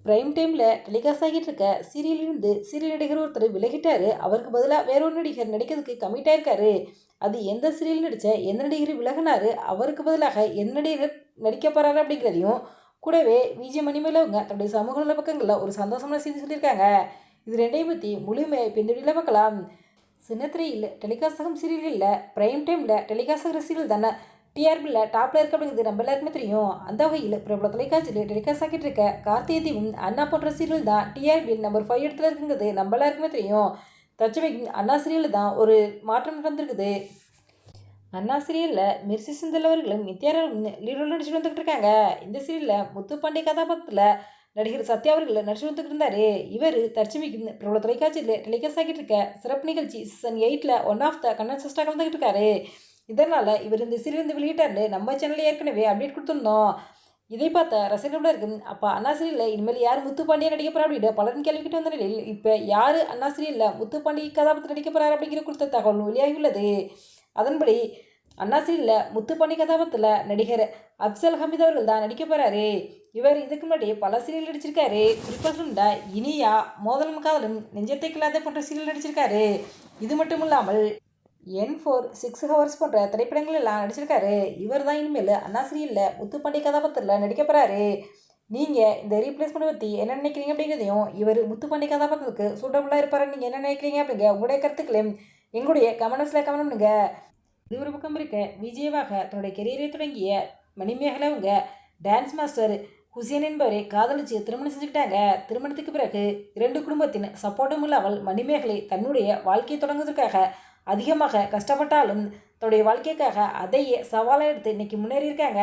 Prime டைமில் telecast ஆகிட்டு இருக்க சீரியலிருந்து சீரியல் நடிகர் ஒருத்தர் விலகிட்டார். அவருக்கு பதிலாக வேறொரு நடிகர் நடிக்கிறதுக்கு கமிட் ஆயிருக்காரு. அது எந்த சீரியல் நடித்த எந்த நடிகர் விலகினார், அவருக்கு பதிலாக எந்த நடிகர் நடிக்க போகிறாரு அப்படிங்கிறதையும் கூடவே விஜய் மணிமேல் அவங்க தன்னுடைய சமூக நல பக்கங்களில் ஒரு சந்தோஷமான செய்தி சொல்லியிருக்காங்க. இது ரெண்டையும் பற்றி முழுமையாக இப்போ இந்த வீடியோவில் பார்க்கலாம். சின்னத்திரையில் டெலிகாஸ்ட் ஆகும் சீரியலில் பிரைம் டைமில் டெலிகாஸ்ட் ஆகிற சீரியல் தானே டிஆர்பியில் டாப்பில் இருக்க அப்படிங்கிறது நம்ம எல்லாருக்குமே தெரியும். அந்த வகையில் பிரபல தொலைக்காட்சியில் டெலிகாஸ்ட் ஆகிட்டு இருக்க கார்த்திகை தீபம் அண்ணா போன்ற சீரியல் தான் டிஆர்பியில் நம்பர் 5 இடத்துல இருக்குங்கிறது நம்ம எல்லாருக்குமே தெரியும். தற்சமயம் அண்ணா சீரியலில் தான் ஒரு மாற்றம் நடந்திருக்குது. அண்ணா சீரியலில் மிர்சி செந்தில் அவர்களும் நித்யாரும் லீடர் நடிச்சுட்டு வந்துக்கிட்டு இருக்காங்க. இந்த சீரியலில் முத்துப்பாண்டிய கதாபாத்திரத்தில் நடிகர் சத்யா அவர்கள் நடிச்சு வந்துக்கிட்டு இருந்தார். இவர் தற்சமயம் பிரபல தொலைக்காட்சியில் டெலிகாஸ்ட் ஆகிட்டு இருக்க சிறப்பு நிகழ்ச்சி சீசன் 8ல் ஒன் ஆஃப் த கண்டஸ்டன்டாக கலந்துக்கிட்டு இருக்காரு. இதனால் இவர் இந்த சீரியல் வெளியிட்டார்னு நம்ம சேனலில் ஏற்கனவே அப்டேட் கொடுத்துருந்தோம். இதை பார்த்த ரசிகர்களோட இருக்கும் அப்போ அண்ணா சீரியலில் இனிமேல் யார் முத்துப்பாண்டியன் நடிக்க போகிறா அப்படின்னு பலரும் கேள்விக்கிட்டு வந்த நிலையில் இப்போ யார் அண்ணா சீரியலில் முத்துப்பாண்டி கதாபாத்திரம் நடிக்க போகிறார் அப்படிங்கிற குறித்த தகவல் வெளியாகியுள்ளது. அதன்படி அண்ணா சீரியலில் முத்துப்பாண்டி கதாபாத்திரத்தில் நடிகர் அப்சல் ஹமீத் அவர்கள் தான் நடிக்க போகிறாரு. இவர் இதுக்கு முன்னாடி பல சீரியல் நடிச்சிருக்காரு. குறிப்பாக சொன்னா இனியா, மோதலும் காதலும், நெஞ்சத்தை கில்லாத போன்ற சீரியல் நடிச்சிருக்காரு. இது மட்டும் இல்லாமல் N4 6 ஹவர்ஸ் போன்ற திரைப்படங்கள் எல்லாம் நடிச்சிருக்காரு. இவர் தான் இனிமேல் அண்ணா சீரியலில் முத்துப்பாண்டி கதாபாத்திரத்தில் நடிக்க போகிறாரு. நீங்கள் இந்த ரீப்ளேஸ்மெண்ட் பற்றி என்ன நினைக்கிறீங்க அப்படிங்கிறதையும், இவர் முத்துப்பாண்டி கதாபாத்திரத்துக்கு சூட்டபுளாக இருப்பாரு நீங்கள் என்ன நினைக்கிறீங்க அப்படிங்க உங்களுடைய கருத்துக்களையும் எங்களுடைய கமெண்ட்ஸில் கமெண்ட் பண்ணுங்க. இது ஒரு பக்கம் இருக்க விஜயவாக தன்னுடைய கெரியரை தொடங்கிய மணிமேகலை அவங்க டான்ஸ் மாஸ்டர் ஹுசேன் என்பவரை காதலிச்சு திருமணம் செஞ்சுக்கிட்டாங்க. திருமணத்துக்கு பிறகு 2 குடும்பத்தின் சப்போர்ட்டும் இல்லாமல் மணிமேகலை தன்னுடைய வாழ்க்கையை தொடங்குவதற்காக அதிகமாக கஷ்டப்பட்டாலும் தன்னுடைய வாழ்க்கைக்காக அதையே சவாலாக எடுத்து இன்னைக்கு முன்னேறியிருக்காங்க.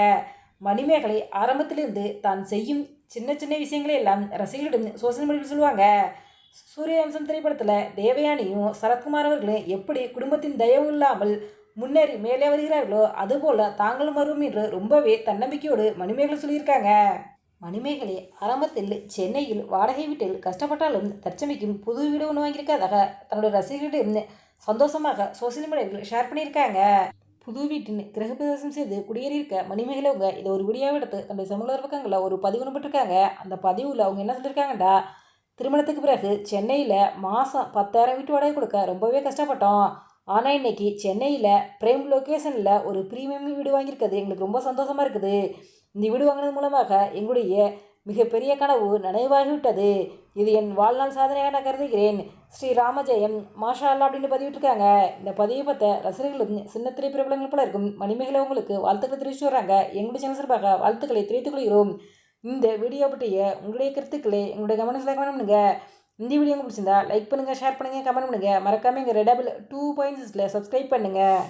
மணிமேகலை ஆரம்பத்திலிருந்து தான் செய்யும் சின்ன சின்ன விஷயங்களை எல்லாம் ரசிகர்களிடம் சோசியல் மீடியாவில் சொல்லுவாங்க. சூரியவம்சம் திரைப்படத்தில் தேவயானியும் சரத்குமார் அவர்களும் எப்படி குடும்பத்தின் தயவு இல்லாமல் முன்னேறி மேலே வருகிறார்களோ அதுபோல் தாங்களும் வரும் என்று ரொம்பவே தன்னம்பிக்கையோடு மணிமேகலை சொல்லியிருக்காங்க. மணிமேகலை ஆரம்பத்தில் சென்னையில் வாடகை வீட்டில் கஷ்டப்பட்டாலும் தற்சமைக்கும் புது வீடு ஒன்று வாங்கியிருக்காதாக தன்னுடைய ரசிகர்களிடம் சந்தோஷமாக சோசியல் மீடியாவில் ஷேர் பண்ணியிருக்காங்க. புது வீட்டின் கிரகப்பிரவேசம் செய்து குடியேறியிருக்க மணிமேகலை அவங்க இதை ஒரு வீடியோவை எடுத்து தன்னுடைய சமூக பக்கங்களில் ஒரு பதிவு போட்டிருக்காங்க. அந்த பதிவில் அவங்க என்ன சொல்லியிருக்காங்கடா, திருமணத்துக்கு பிறகு சென்னையில் மாதம் 10,000 வீட்டு வாடகை கொடுக்க ரொம்பவே கஷ்டப்பட்டோம். ஆனால் இன்றைக்கி சென்னையில் பிரைம் லொக்கேஷனில் ஒரு ப்ரீமியம் வீடு வாங்கியிருக்கிறது எங்களுக்கு ரொம்ப சந்தோஷமாக இருக்குது. இந்த வீடு வாங்கினது மூலமாக எங்களுடைய மிகப்பெரிய கனவு நினைவாகிவிட்டது. இது என் வாழ்நாள் சாதனையாக நான் கருதுகிறேன். ஸ்ரீ ராமஜெயம் மாஷா அல்லா அப்படின்னு பதிவிட்டிருக்காங்க. இந்த பதிவை பார்த்த ரசிகர்களும் சின்ன திரைப்பிரபலங்கள் போல இருக்கும் மணிமேகலை உங்களுக்கு வாழ்த்துக்களை தெரிவித்து வர்றாங்க. எங்களுடைய சேனல் சார்பாக வாழ்த்துக்களை தெரிவித்துக் கொள்கிறோம். இந்த வீடியோ பற்றிய உங்களுடைய கருத்துக்களை எங்களுடைய கமெண்ட்ஸில் கமெண்ட் பண்ணுங்க. இந்த வீடியோ உங்களுக்கு பிடிச்சிருந்தா லைக் பண்ணுங்கள், ஷேர் பண்ணுங்கள், கமெண்ட் பண்ணுங்கள். மறக்காமல் எங்கள் ரெடபிள் 2.6 சப்ஸ்கிரைப் பண்ணுங்கள்.